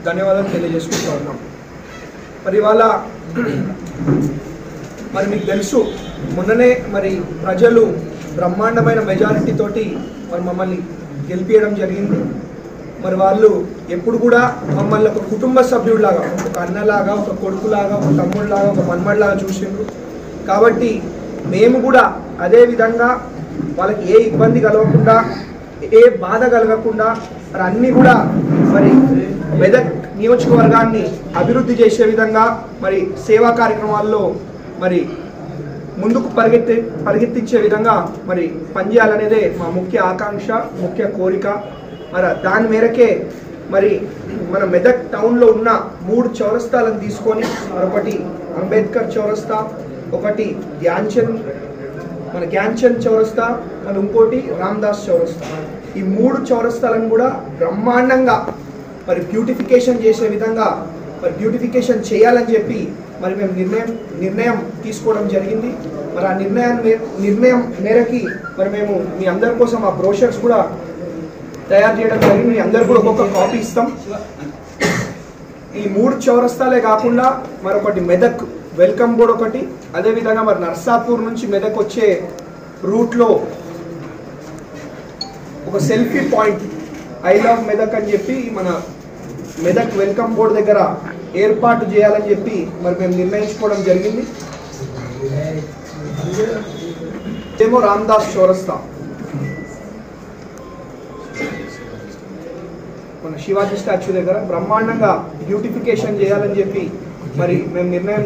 ధన్యవాదాలు తెలియజేసుకుంటూ ఉన్నాం. మరి ఇవాళ మరి మీకు తెలుసు, మొన్ననే మరి ప్రజలు బ్రహ్మాండమైన మెజారిటీ తోటి మరి మమ్మల్ని గెలిపించడం జరిగింది. మరి వాళ్ళు ఎప్పుడు కూడా మమ్మల్ని ఒక కుటుంబ సభ్యుడిలాగా, ఒక అన్నలాగా, ఒక కొడుకులాగా, ఒక తమ్ముడిలాగా, ఒక మన్మడిలాగా చూసిండ్రు. కాబట్టి మేము కూడా అదే విధంగా వాళ్ళకి ఏ ఇబ్బంది కలగకుండా, ఏ బాధ కలగకుండా మరి అన్నీ కూడా మరి మెదక్ నియోజకవర్గాన్ని అభివృద్ధి చేసే విధంగా మరి సేవా కార్యక్రమాల్లో మరి ముందుకు పరిగెత్తించే విధంగా మరి పనిచేయాలనేదే మా ముఖ్య ఆకాంక్ష, ముఖ్య కోరిక. మరి దాని మేరకే మరి మన మెదక్ టౌన్లో ఉన్న 3 చౌరస్తాలను తీసుకొని మరొకటి అంబేద్కర్ చౌరస్తా, ఒకటి జ్ఞాన్చంద్ చౌరస్తా, మరి ఇంకోటి రామ్దాస్ చౌరస్తా, ఈ 3 చౌరస్తాలను కూడా బ్రహ్మాండంగా మరి బ్యూటిఫికేషన్ చేసే విధంగా మరి బ్యూటిఫికేషన్ చేయాలని చెప్పి మరి మేము నిర్ణయం తీసుకోవడం జరిగింది. మరి ఆ నిర్ణయం మేరకి మరి మేము మీ అందరి కోసం ఆ బ్రోషర్స్ కూడా తయారు చేయడం జరిగింది. మీ అందరు కూడా ఒక్కొక్క కాపీ ఇస్తాం. ఈ 3 చౌరస్తాలే కాకుండా మరొకటి మెదక్ వెల్కమ్ బోర్డ్ ఒకటి, అదేవిధంగా మరి నర్సాపూర్ నుంచి మెదక్ వచ్చే రూట్లో ఒక selfie point I love Medak అని చెప్పి మన మెదక్ వెల్కమ్ బోర్డ్ దగ్గర ఏర్పాటు చేయాలని చెప్పి మరి మేము నిర్ణయించుకోవడం జరిగింది. ఏమో రామ్దాస్ చౌరస్తా మన శివాజీ స్టాచ్యూ దగ్గర బ్రహ్మాండంగా బ్యూటిఫికేషన్ చేయాలని చెప్పి మరి మేము నిర్ణయం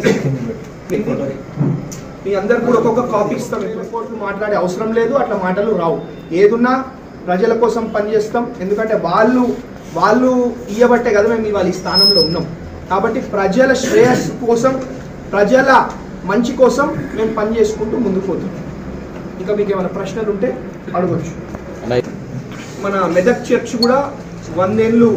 మీ అందరు కూడా ఒక్కొక్క కాపీ ఇస్తాం. కోట్లు మాట్లాడే అవసరం లేదు, అట్లా మాటలు రావు. ఏదున్నా ప్రజల కోసం పనిచేస్తాం. ఎందుకంటే వాళ్ళు ఇయ్యబట్టే కదా మేము ఇవాళ ఈ స్థానంలో ఉన్నాం. కాబట్టి ప్రజల శ్రేయస్సు కోసం, ప్రజల మంచి కోసం మేము పని చేసుకుంటూ ముందుకు పోతాం. ఇంకా మీకు ఏమైనా ప్రశ్నలు ఉంటే అడగచ్చు. మన మెదక్ చర్చ్ కూడా 100 ఏళ్ళు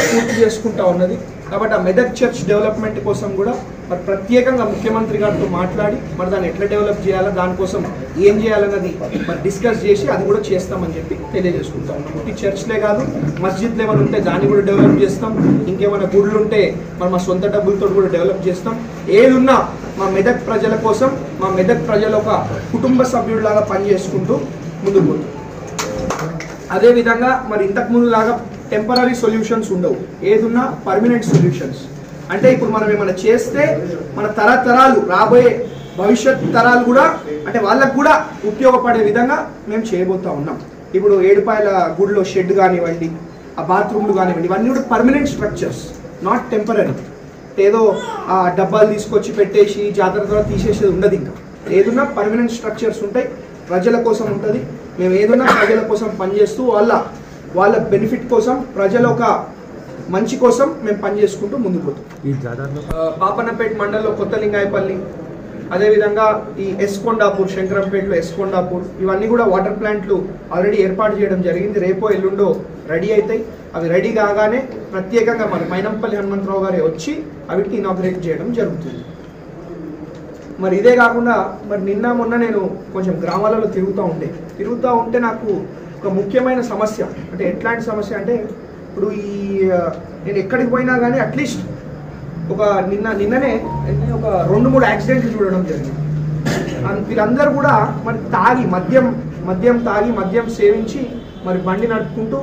పూర్తి చేసుకుంటా ఉన్నది. కాబట్టి ఆ మెదక్ చర్చ్ డెవలప్మెంట్ కోసం కూడా మరి ప్రత్యేకంగా ముఖ్యమంత్రి గారితో మాట్లాడి మరి దాన్ని ఎట్లా డెవలప్ చేయాలో, దానికోసం ఏం చేయాలన్నది మరి డిస్కస్ చేసి అది కూడా చేస్తామని చెప్పి తెలియజేసుకుంటా ఉన్నాం. ఈ చర్చ్లే కాదు, మస్జిద్లు ఏమైనా ఉంటే దాన్ని కూడా డెవలప్ చేస్తాం. ఇంకేమైనా గుళ్ళు ఉంటే మరి మా సొంత డబ్బులతో కూడా డెవలప్ చేస్తాం. ఏదున్నా మా మెదక్ ప్రజల కోసం, మా మెదక్ ప్రజల ఒక కుటుంబ సభ్యుడిలాగా పనిచేసుకుంటూ ముందుకు పోతాం. అదేవిధంగా మరి ఇంతకుముందు లాగా టెంపరీ సొల్యూషన్స్ ఉండవు. ఏదున్నా పర్మనెంట్ సొల్యూషన్స్. అంటే ఇప్పుడు మనం ఏమైనా చేస్తే మన తరతరాలు, రాబోయే భవిష్యత్ తరాలు కూడా అంటే వాళ్ళకు కూడా ఉపయోగపడే విధంగా మేము చేయబోతా ఉన్నాం. ఇప్పుడు ఏడుపాయల గుడిలో షెడ్ కానివ్వండి, ఆ బాత్రూమ్లు కానివ్వండి, ఇవన్నీ కూడా పర్మనెంట్ స్ట్రక్చర్స్, నాట్ టెంపరీ. ఏదో ఆ డబ్బాలు తీసుకొచ్చి పెట్టేసి జాతర ద్వారా తీసేసేది ఉండదు. ఇంకా ఏదున్నా పర్మనెంట్ స్ట్రక్చర్స్ ఉంటాయి, ప్రజల కోసం ఉంటుంది. మేము ఏదైనా ప్రజల కోసం పనిచేస్తూ వాళ్ళ బెనిఫిట్ కోసం, ప్రజల ఒక మంచి కోసం మేము పనిచేసుకుంటూ ముందుకు పోతాం. పాపన్నపేట మండలంలో కొత్త లింగాయపల్లి, అదేవిధంగా ఈ ఎస్కొండాపూర్, శంకరంపేటలో ఎస్కొండాపూర్, ఇవన్నీ కూడా వాటర్ ప్లాంట్లు ఆల్రెడీ ఏర్పాటు చేయడం జరిగింది. రేపో ఎల్లుండో రెడీ అవుతాయి. అవి రెడీ కాగానే ప్రత్యేకంగా మన మైనంపల్లి హనుమంతరావు గారే వచ్చి అవిటికి ఇనాగ్రేట్ చేయడం జరుగుతుంది. మరి ఇదే కాకుండా మరి నిన్న మొన్న నేను కొంచెం గ్రామాలలో తిరుగుతూ ఉంటే నాకు ఒక ముఖ్యమైన సమస్య, అంటే ఎట్లాంటి సమస్య అంటే ఇప్పుడు నేను ఎక్కడికి పోయినా కానీ అట్లీస్ట్ ఒక నిన్ననే ఒక 2-3 యాక్సిడెంట్లు చూడడం జరిగింది. వీళ్ళందరూ కూడా మరి తాగి మద్యం సేవించి మరి బండి నడుపుకుంటూ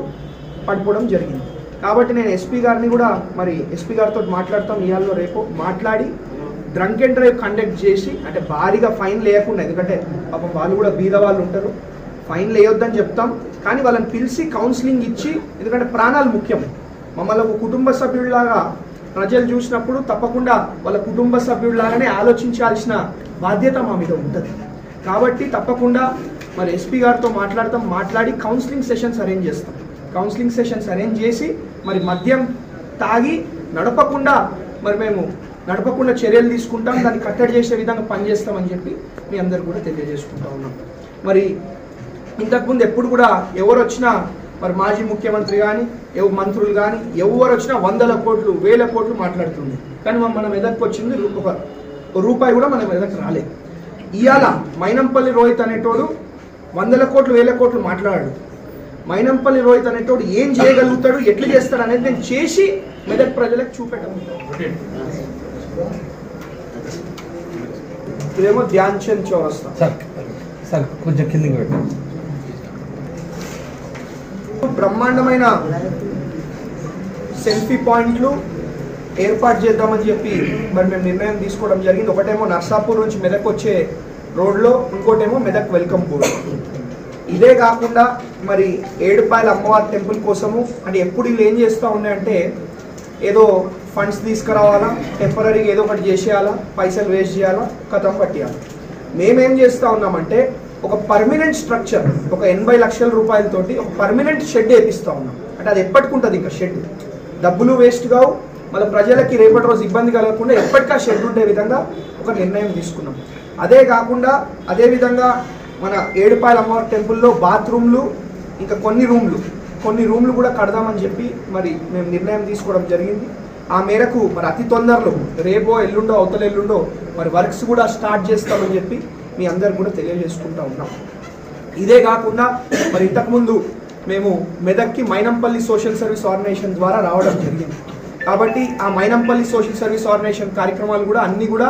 పడిపోవడం జరిగింది. కాబట్టి నేను ఎస్పీ గారిని కూడా మరి ఎస్పీ గారితో మాట్లాడతాం ఇవాళ రేపు, మాట్లాడి డ్రంక్ అండ్ డ్రైవ్ కండక్ట్ చేసి, అంటే భారీగా ఫైన్ లేకుండా, ఎందుకంటే పాపం వాళ్ళు కూడా బీద వాళ్ళు ఉంటారు, ఫైన్ వేయొద్దని చెప్తాం. కానీ వాళ్ళని పిలిచి కౌన్సిలింగ్ ఇచ్చి, ఎందుకంటే ప్రాణాలు ముఖ్యం. మమ్మల్ని ఒక కుటుంబ సభ్యుడిలాగా ప్రజలు చూసినప్పుడు తప్పకుండా వాళ్ళ కుటుంబ సభ్యుడిలాగానే ఆలోచించాల్సిన బాధ్యత మా మీద ఉంటుంది. కాబట్టి తప్పకుండా మరి ఎస్పీ గారితో మాట్లాడి కౌన్సిలింగ్ సెషన్స్ అరేంజ్ చేస్తాం. కౌన్సిలింగ్ సెషన్స్ అరేంజ్ చేసి మరి మద్యం తాగి నడపకుండా చర్యలు తీసుకుంటాం, దాన్ని కట్టడి చేసే విధంగా పనిచేస్తామని చెప్పి మీ అందరు కూడా తెలియజేసుకుంటా ఉన్నాం. మరి ఇంతకుముందు ఎప్పుడు కూడా ఎవరు వచ్చినా మరి మాజీ ముఖ్యమంత్రి కానీ, మంత్రులు కానీ ఎవరు వచ్చినా 100 కోట్లు 1000 కోట్లు మాట్లాడుతుంది. కానీ మన మెదక్కి వచ్చింది రూపాయి కూడా మన మెదక్ రాలేదు. ఇవాళ మైనంపల్లి రోహిత్ అనేటోడు 100 కోట్లు 1000 కోట్లు మాట్లాడాడు. మైనంపల్లి రోహిత్ అనేటోడు ఏం చేయగలుగుతాడు, ఎట్లా చేస్తాడు అనేది నేను చేసి మెదక్ ప్రజలకు చూపెట్టడం. ఇదేమో ధ్యాన్ చంద్ చౌరస్తా. సార్ కొంచెం కిందికి పెట్టండి. బ్రహ్మాండమైన సెల్ఫీ పాయింట్లు ఏర్పాటు చేద్దామని చెప్పి మరి మేము నిర్ణయం తీసుకోవడం జరిగింది. ఒకటేమో నర్సాపూర్ నుంచి మెదక్ వచ్చే రోడ్లో, ఇంకోటేమో మెదక్ వెల్కంపూర్. ఇదే కాకుండా మరి ఏడుపాయల అమ్మవారి టెంపుల్ కోసము అంటే ఎప్పుడు వీళ్ళు ఏం చేస్తూ ఉన్నాయంటే ఏదో ఫండ్స్ తీసుకురావాలా, టెంపరీగా ఏదో ఒకటి చేసేయాలా, పైసలు వేస్ట్ చేయాలా, కథం పట్టేయాలి. మేమేం చేస్తూ ఉన్నామంటే ఒక పర్మనెంట్ స్ట్రక్చర్, ఒక 80 లక్షల రూపాయలతోటి ఒక పర్మనెంట్ షెడ్ వేపిస్తూ ఉన్నాం. అంటే అది ఎప్పటికుంటుంది, ఇంకా షెడ్ డబ్బులు వేస్ట్ కావు, మళ్ళీ ప్రజలకి రేపటి రోజు ఇబ్బంది కలగకుండా ఎప్పటికా షెడ్ ఉండే విధంగా ఒక నిర్ణయం తీసుకున్నాం. అదే కాకుండా అదేవిధంగా మన ఏడుపాయల అమ్మవారి టెంపుల్లో బాత్రూమ్లు, ఇంకా కొన్ని రూమ్లు కూడా కడదామని చెప్పి మరి మేము నిర్ణయం తీసుకోవడం జరిగింది. ఆ మేరకు మరి అతి తొందరలో రేపో ఎల్లుండో అవతల ఎల్లుండో మరి వర్క్స్ కూడా స్టార్ట్ చేస్తామని చెప్పి మీ అందరు కూడా తెలియజేసుకుంటూ ఉన్నాం. ఇదే కాకుండా మరి ఇంతకుముందు మేము మెదక్కి మైనంపల్లి సోషల్ సర్వీస్ ఆర్గనైజేషన్ ద్వారా రావడం జరిగింది. కాబట్టి ఆ మైనంపల్లి సోషల్ సర్వీస్ ఆర్గనైజేషన్ కార్యక్రమాలు కూడా అన్నీ కూడా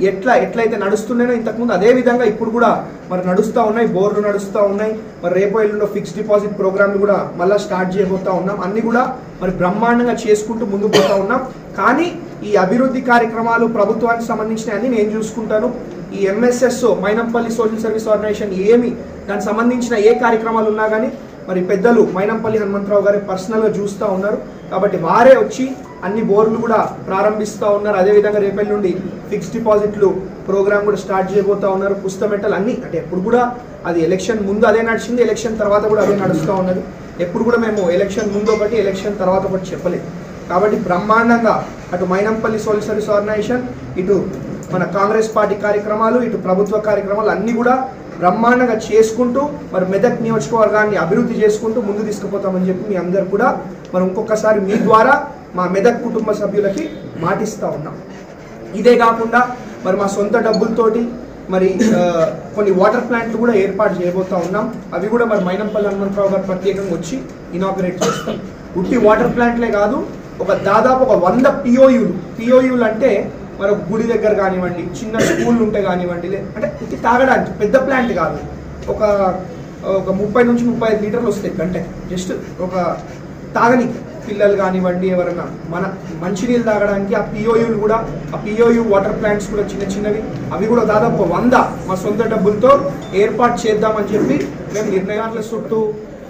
ఎట్లయితే నడుస్తున్నాయో ఇంతకుముందు అదే విధంగా ఇప్పుడు కూడా మరి నడుస్తూ ఉన్నాయి, బోర్లు నడుస్తూ ఉన్నాయి. మరి రేపో ఎల్లుండో ఫిక్స్డ్ డిపాజిట్ ప్రోగ్రామ్లు కూడా మళ్ళీ స్టార్ట్ చేయబోతా ఉన్నాం. అన్ని కూడా మరి బ్రహ్మాండంగా చేసుకుంటూ ముందుకు పోతా ఉన్నాం. కానీ ఈ అభివృద్ధి కార్యక్రమాలు ప్రభుత్వానికి సంబంధించిన అన్ని నేను చూసుకుంటాను. ఈ MSS Mynampally social service organization ఏమి దానికి సంబంధించిన ఏ కార్యక్రమాలు ఉన్నా కానీ మరి పెద్దలు మైనంపల్లి హనుమంతరావు గారు పర్సనల్గా చూస్తూ ఉన్నారు. కాబట్టి వారే వచ్చి అన్ని బోర్లు కూడా ప్రారంభిస్తూ ఉన్నారు. అదేవిధంగా రేపటి నుండి ఫిక్స్డ్ డిపాజిట్లు ప్రోగ్రామ్ కూడా స్టార్ట్ చేయబోతా ఉన్నారు. పుస్తమెట్టలు అన్నీ అంటే ఎప్పుడు కూడా అది ఎలక్షన్ ముందు అదే నడిచింది, ఎలక్షన్ తర్వాత కూడా అదే నడుస్తూ ఉన్నది. ఎప్పుడు కూడా మేము ఎలక్షన్ ముందు ఒకటి, ఎలక్షన్ తర్వాత ఒకటి చెప్పలేదు. కాబట్టి బ్రహ్మాండంగా అటు మైనంపల్లి సోషల్ సర్వీస్ ఆర్గనైజేషన్, ఇటు మన కాంగ్రెస్ పార్టీ కార్యక్రమాలు, ఇటు ప్రభుత్వ కార్యక్రమాలు అన్నీ కూడా బ్రహ్మాండంగా చేసుకుంటూ మరి మెదక్ నియోజకవర్గాన్ని అభివృద్ధి చేసుకుంటూ ముందు తీసుకుపోతామని చెప్పి మీ అందరు కూడా మరి ఇంకొకసారి మీ ద్వారా మా మెదక్ కుటుంబ సభ్యులకి మాటిస్తూ ఉన్నాం. ఇదే కాకుండా మరి మా సొంత డబ్బులతోటి మరి కొన్ని వాటర్ ప్లాంట్లు కూడా ఏర్పాటు చేయబోతా ఉన్నాం. అవి కూడా మరి మైనంపల్లి హనుమంతరావు గారు ప్రత్యేకంగా వచ్చి ఇనాగరేట్ చేస్తాం. ఉట్టి వాటర్ ప్లాంట్లే కాదు, దాదాపు ఒక 100 పిఓయూలు అంటే మరి ఒక గుడి దగ్గర కానివ్వండి, చిన్న స్కూళ్ళు ఉంటే కానివ్వండి, అంటే ఇది తాగడానికి పెద్ద ప్లాంట్ కాదు, ఒక 30 నుంచి 35 లీటర్లు వస్తాయి గంటే. జస్ట్ ఒక తాగనికి పిల్లలు కానివ్వండి, ఎవరైనా మన మంచినీళ్ళు తాగడానికి ఆ పిఓయూలు కూడా, ఆ పిఓయూ వాటర్ ప్లాంట్స్ కూడా చిన్నవి, అవి కూడా దాదాపు 100 మా సొంత డబ్బులతో ఏర్పాటు చేద్దామని చెప్పి మేము నిర్ణయాల చుట్టూ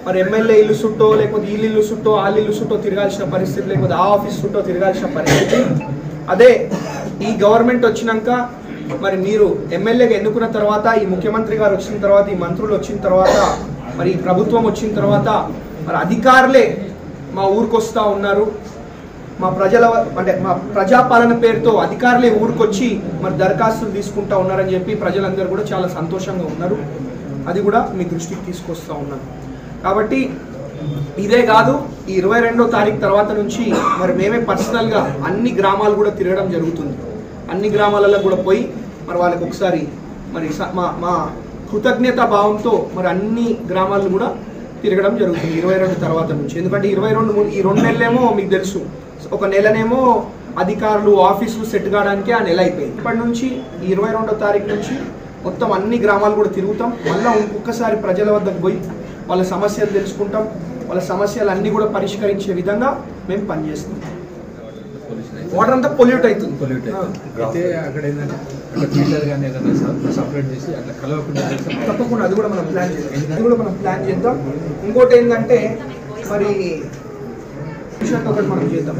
మరి ఎమ్మెల్యే ఇల్లు చుట్టూ, లేకపోతే ఇల్లు చుట్టూ, ఇల్లు చుట్టూ తిరగాల్సిన పరిస్థితి, లేకపోతే ఆ ఆఫీస్ చుట్టూ తిరగాల్సిన పరిస్థితి. అదే ఈ గవర్నమెంట్ వచ్చినాక మరి మీరు ఎమ్మెల్యేగా ఎన్నుకున్న తర్వాత, ఈ ముఖ్యమంత్రి గారు వచ్చిన తర్వాత, ఈ మంత్రులు వచ్చిన తర్వాత, మరి ఈ ప్రభుత్వం వచ్చిన తర్వాత మరి అధికారులే మా ఊరికి వస్తూ ఉన్నారు. మా ప్రజాపాలన పేరుతో అధికారులే ఊరికొచ్చి మరి దరఖాస్తులు తీసుకుంటా ఉన్నారని చెప్పి ప్రజలందరూ కూడా చాలా సంతోషంగా ఉన్నారు. అది కూడా మీ దృష్టికి తీసుకొస్తూ ఉన్నాను. కాబట్టి ఇదే కాదు, ఈ 22వ తారీఖు తర్వాత నుంచి మరి మేమే పర్సనల్గా అన్ని గ్రామాలు కూడా తిరగడం జరుగుతుంది. అన్ని గ్రామాలలో కూడా పోయి మరి వాళ్ళకి ఒకసారి మరి మా కృతజ్ఞతా భావంతో మరి అన్ని గ్రామాలను కూడా తిరగడం జరుగుతుంది 22 తర్వాత నుంచి. ఎందుకంటే ఈ 2 నెలలేమో మీకు తెలుసు, ఒక నెలనేమో అధికారులు ఆఫీసులు సెట్ కావడానికి ఆ నెల అయిపోయింది. ఇప్పటి నుంచి ఈ 22వ తారీఖు నుంచి మొత్తం అన్ని గ్రామాలు కూడా తిరుగుతాం. మళ్ళీ ఇంకొకసారి ప్రజల వద్దకు పోయి వాళ్ళ సమస్యలు తెలుసుకుంటాం. వాళ్ళ సమస్యలు అన్నీ కూడా పరిష్కరించే విధంగా మేము పనిచేస్తాం. వాటర్ అంతా పొల్యూట్ అవుతుంది. తప్పకుండా అది కూడా మనం ప్లాన్ చేద్దాం. ఇంకోటి ఏంటంటే మరి ఒకటి మనం చేద్దాం.